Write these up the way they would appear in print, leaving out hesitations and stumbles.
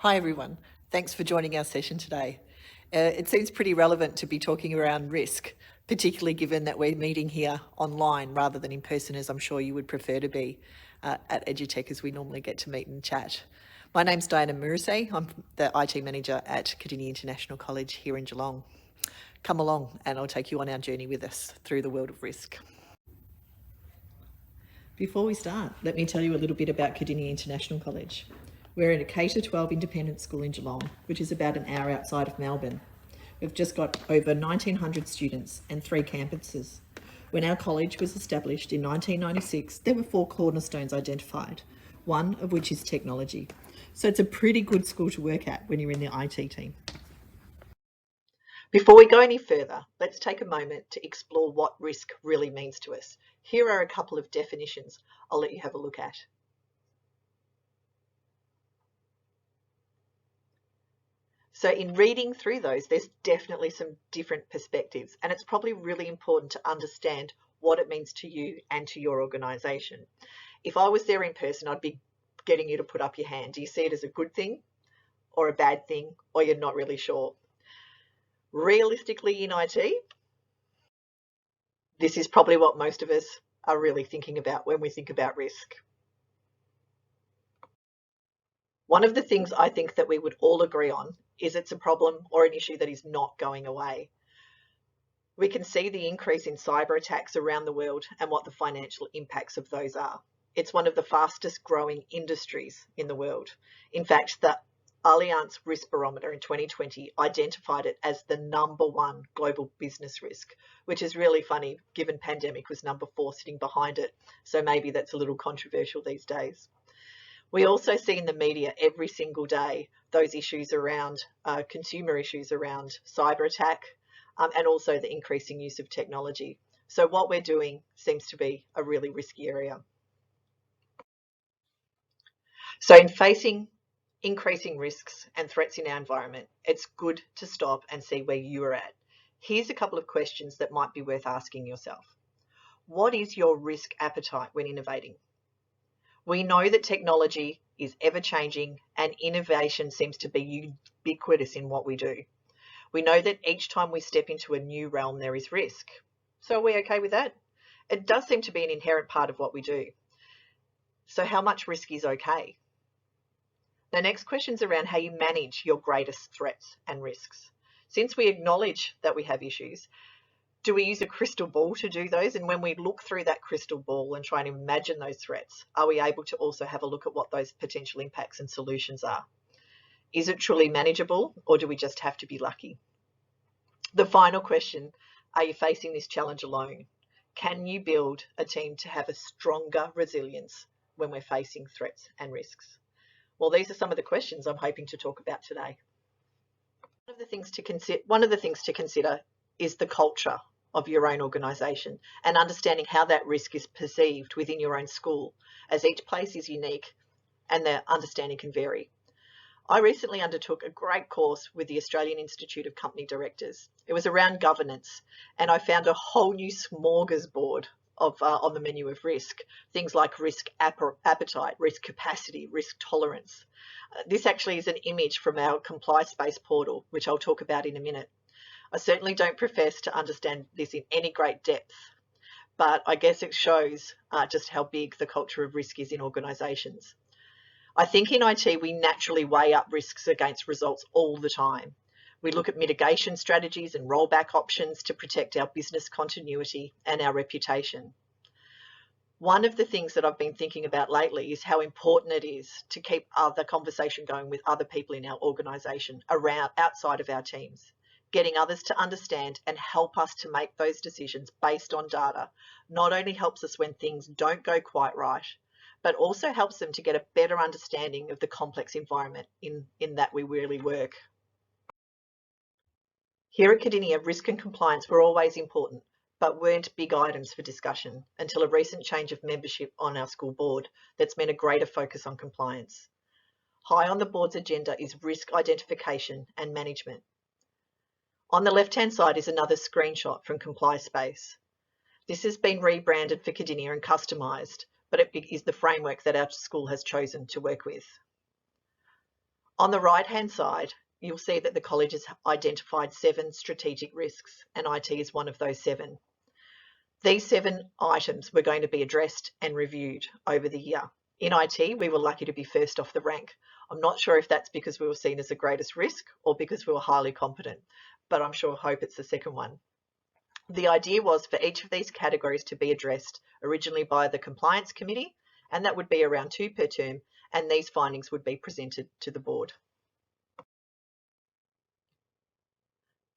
Hi everyone, thanks for joining our session today. It seems pretty relevant to be talking around risk, particularly given that we're meeting here online rather than in person, as I'm sure you would prefer to be at EduTech, as we normally get to meet and chat. My name's Diana Murase. I'm the IT manager at Kadini International College here in Geelong. Come along and I'll take you on our journey with us through the world of risk. Before we start, let me tell you a little bit about Kadini International College. We're in a K-12 independent school in Geelong, which is about an hour outside of Melbourne. We've just got over 1,900 students and 3 campuses. When our college was established in 1996, there were 4 cornerstones identified, one of which is technology. So it's a pretty good school to work at when you're in the IT team. Before we go any further, let's take a moment to explore what risk really means to us. Here are a couple of definitions I'll let you have a look at. So in reading through those, there's definitely some different perspectives, and it's probably really important to understand what it means to you and to your organisation. If I was there in person, I'd be getting you to put up your hand. Do you see it as a good thing or a bad thing, or you're not really sure? Realistically in IT, this is probably what most of us are really thinking about when we think about risk. One of the things I think that we would all agree on is it's a problem or an issue that is not going away. We can see the increase in cyber attacks around the world and what the financial impacts of those are. It's one of the fastest growing industries in the world. In fact, the Allianz Risk Barometer in 2020 identified it as the #1 global business risk, which is really funny given pandemic was #4 sitting behind it. So maybe that's a little controversial these days. We also see in the media every single day those issues around consumer issues around cyber attack and also the increasing use of technology. So what we're doing seems to be a really risky area. So in facing increasing risks and threats in our environment, it's good to stop and see where you are at. Here's a couple of questions that might be worth asking yourself. What is your risk appetite when innovating? We know that technology is ever changing and innovation seems to be ubiquitous in what we do. We know that each time we step into a new realm, there is risk. So are we okay with that? It does seem to be an inherent part of what we do. So how much risk is okay? The next question is around how you manage your greatest threats and risks. Since we acknowledge that we have issues, do we use a crystal ball to do those? And when we look through that crystal ball and try and imagine those threats, are we able to also have a look at what those potential impacts and solutions are? Is it truly manageable, or do we just have to be lucky? The final question, are you facing this challenge alone? Can you build a team to have a stronger resilience when we're facing threats and risks? Well, these are some of the questions I'm hoping to talk about today. One of the things to consider is the culture of your own organisation and understanding how that risk is perceived within your own school, as each place is unique and their understanding can vary. I recently undertook a great course with the Australian Institute of Company Directors. It was around governance, and I found a whole new smorgasbord on the menu of risk, things like risk appetite, risk capacity, risk tolerance. This actually is an image from our Comply Space portal, which I'll talk about in a minute. I certainly don't profess to understand this in any great depth, but I guess it shows just how big the culture of risk is in organisations. I think in IT, we naturally weigh up risks against results all the time. We look at mitigation strategies and rollback options to protect our business continuity and our reputation. One of the things that I've been thinking about lately is how important it is to keep the conversation going with other people in our organisation outside of our teams. Getting others to understand and help us to make those decisions based on data not only helps us when things don't go quite right, but also helps them to get a better understanding of the complex environment in that we really work. Here at Kadini, risk and compliance were always important, but weren't big items for discussion until a recent change of membership on our school board that's meant a greater focus on compliance. High on the board's agenda is risk identification and management. On the left-hand side is another screenshot from Comply Space. This has been rebranded for Kadini and customised, but it is the framework that our school has chosen to work with. On the right-hand side, you'll see that the college has identified 7 strategic risks, and IT is one of those 7. These 7 items were going to be addressed and reviewed over the year. In IT, we were lucky to be first off the rank. I'm not sure if that's because we were seen as the greatest risk or because we were highly competent, but I'm sure hope it's the second one. The idea was for each of these categories to be addressed originally by the compliance committee, and that would be around 2 per term, and these findings would be presented to the board.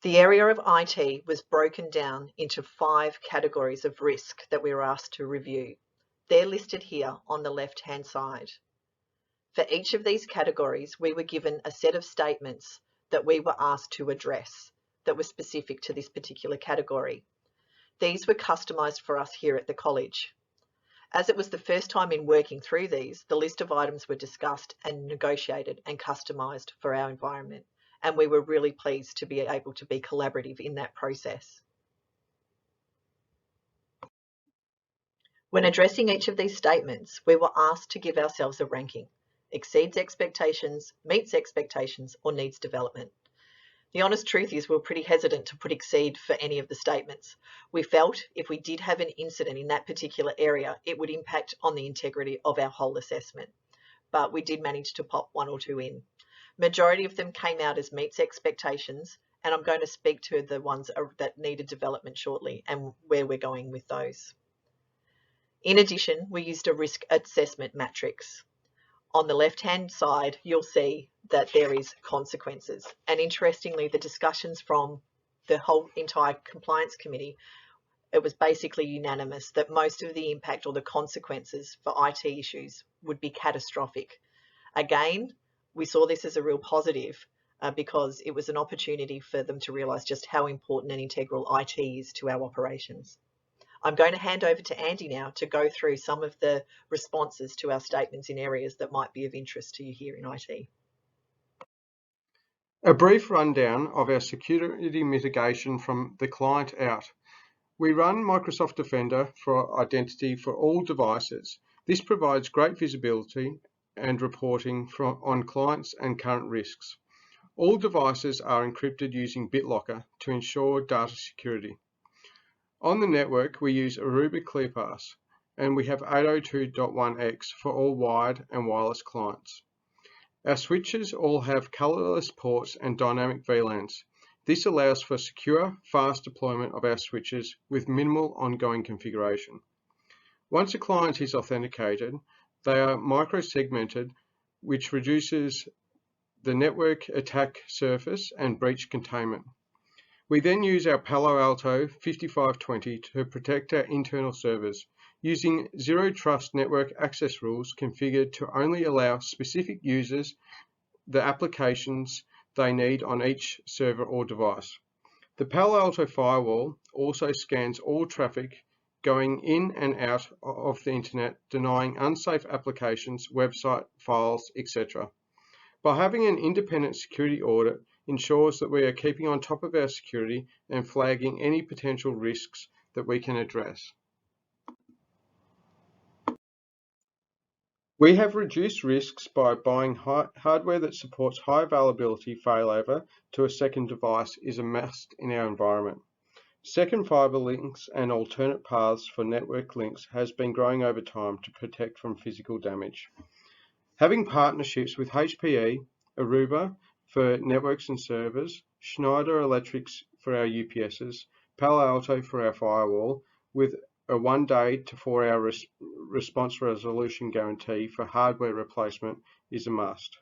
The area of IT was broken down into 5 categories of risk that we were asked to review. They're listed here on the left-hand side. For each of these categories, we were given a set of statements that we were asked to address that were specific to this particular category. These were customised for us here at the college. As it was the first time in working through these, the list of items were discussed and negotiated and customised for our environment, and we were really pleased to be able to be collaborative in that process. When addressing each of these statements, we were asked to give ourselves a ranking: exceeds expectations, meets expectations, or needs development. The honest truth is we were pretty hesitant to put exceed for any of the statements. We felt if we did have an incident in that particular area, it would impact on the integrity of our whole assessment. But we did manage to pop 1 or 2 in. Majority of them came out as meets expectations, and I'm going to speak to the ones that needed development shortly and where we're going with those. In addition, we used a risk assessment matrix. On the left-hand side, you'll see that there is consequences. And interestingly, the discussions from the whole entire compliance committee, it was basically unanimous that most of the impact or the consequences for IT issues would be catastrophic. Again, we saw this as a real positive because it was an opportunity for them to realise just how important and integral IT is to our operations. I'm going to hand over to Andy now to go through some of the responses to our statements in areas that might be of interest to you here in IT. A brief rundown of our security mitigation from the client out. We run Microsoft Defender for identity for all devices. This provides great visibility and reporting on clients and current risks. All devices are encrypted using BitLocker to ensure data security. On the network, we use Aruba ClearPass, and we have 802.1x for all wired and wireless clients. Our switches all have colorless ports and dynamic VLANs. This allows for secure, fast deployment of our switches with minimal ongoing configuration. Once a client is authenticated, they are micro-segmented, which reduces the network attack surface and breach containment. We then use our Palo Alto 5520 to protect our internal servers, using zero trust network access rules configured to only allow specific users the applications they need on each server or device. The Palo Alto firewall also scans all traffic going in and out of the internet, denying unsafe applications, website files, etc. By having an independent security audit, ensures that we are keeping on top of our security and flagging any potential risks that we can address. We have reduced risks by buying hardware that supports high availability failover to a second device is a must in our environment. Second fiber links and alternate paths for network links has been growing over time to protect from physical damage. Having partnerships with HPE, Aruba for networks and servers, Schneider Electrics for our UPSs, Palo Alto for our firewall, with a 1-day to 4-hour response resolution guarantee for hardware replacement is a must.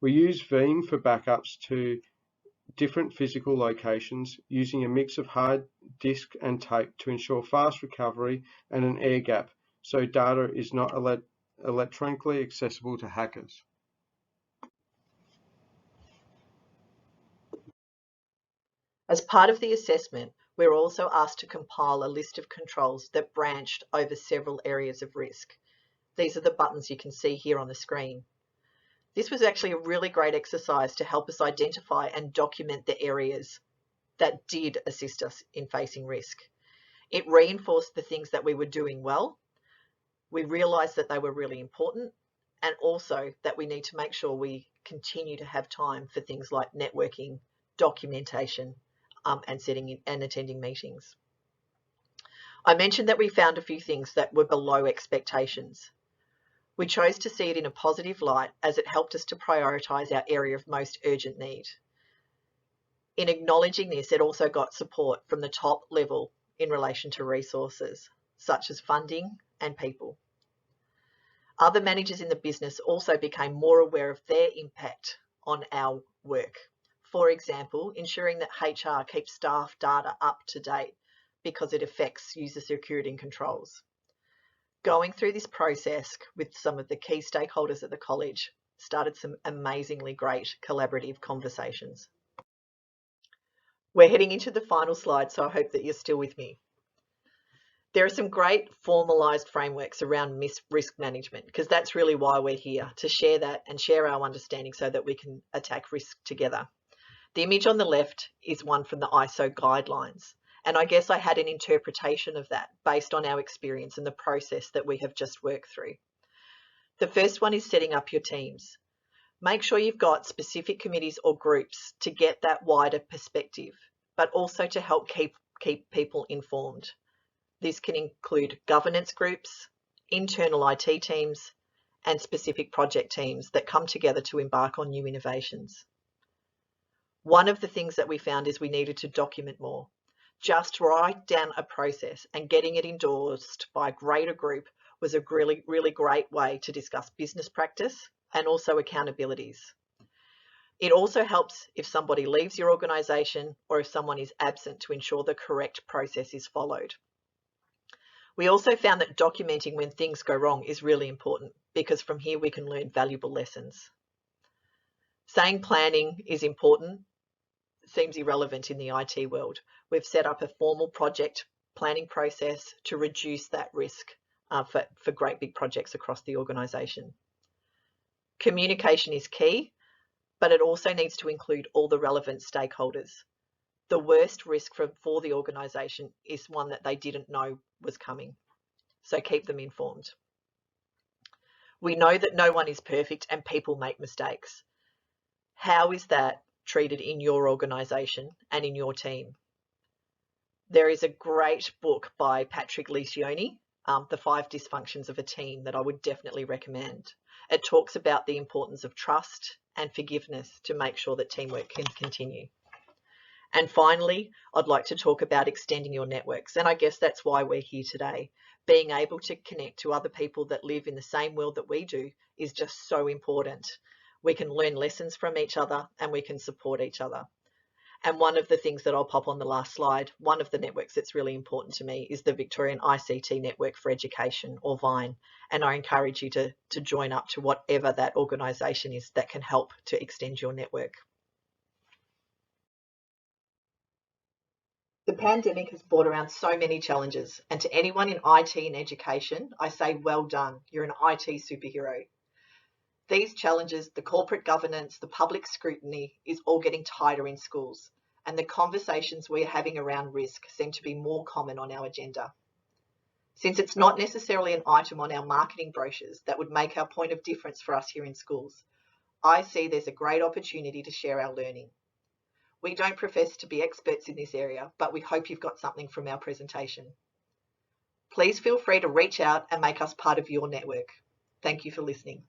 We use Veeam for backups to different physical locations using a mix of hard disk and tape to ensure fast recovery and an air gap so data is not electronically accessible to hackers. As part of the assessment, we were also asked to compile a list of controls that branched over several areas of risk. These are the buttons you can see here on the screen. This was actually a really great exercise to help us identify and document the areas that did assist us in facing risk. It reinforced the things that we were doing well. We realised that they were really important, and also that we need to make sure we continue to have time for things like networking, documentation, and attending meetings. I mentioned that we found a few things that were below expectations. We chose to see it in a positive light as it helped us to prioritise our area of most urgent need. In acknowledging this, it also got support from the top level in relation to resources, such as funding and people. Other managers in the business also became more aware of their impact on our work. For example, ensuring that HR keeps staff data up to date because it affects user security and controls. Going through this process with some of the key stakeholders at the college started some amazingly great collaborative conversations. We're heading into the final slide, so I hope that you're still with me. There are some great formalised frameworks around risk management, because that's really why we're here, to share that and share our understanding so that we can attack risk together. The image on the left is one from the ISO guidelines, and I guess I had an interpretation of that based on our experience and the process that we have just worked through. The first one is setting up your teams. Make sure you've got specific committees or groups to get that wider perspective, but also to help keep people informed. This can include governance groups, internal IT teams, and specific project teams that come together to embark on new innovations. One of the things that we found is we needed to document more. Just write down a process and getting it endorsed by a greater group was a really, really great way to discuss business practice and also accountabilities. It also helps if somebody leaves your organisation or if someone is absent to ensure the correct process is followed. We also found that documenting when things go wrong is really important because from here we can learn valuable lessons. Saying planning is important seems irrelevant in the IT world. We've set up a formal project planning process to reduce that risk for great big projects across the organisation. Communication is key, but it also needs to include all the relevant stakeholders. The worst risk for the organisation is one that they didn't know was coming, so keep them informed. We know that no one is perfect and people make mistakes. How is that treated in your organisation and in your team? There is a great book by Patrick Lencioni, The 5 Dysfunctions of a Team, that I would definitely recommend. It talks about the importance of trust and forgiveness to make sure that teamwork can continue. And finally, I'd like to talk about extending your networks. And I guess that's why we're here today. Being able to connect to other people that live in the same world that we do is just so important. We can learn lessons from each other and we can support each other. And one of the things that I'll pop on the last slide, one of the networks that's really important to me is the Victorian ICT Network for Education, or VINE. And I encourage you to join up to whatever that organisation is that can help to extend your network. The pandemic has brought around so many challenges, and to anyone in IT and education, I say well done, you're an IT superhero. These challenges, the corporate governance, the public scrutiny, is all getting tighter in schools, and the conversations we're having around risk seem to be more common on our agenda. Since it's not necessarily an item on our marketing brochures that would make our point of difference for us here in schools, I see there's a great opportunity to share our learning. We don't profess to be experts in this area, but we hope you've got something from our presentation. Please feel free to reach out and make us part of your network. Thank you for listening.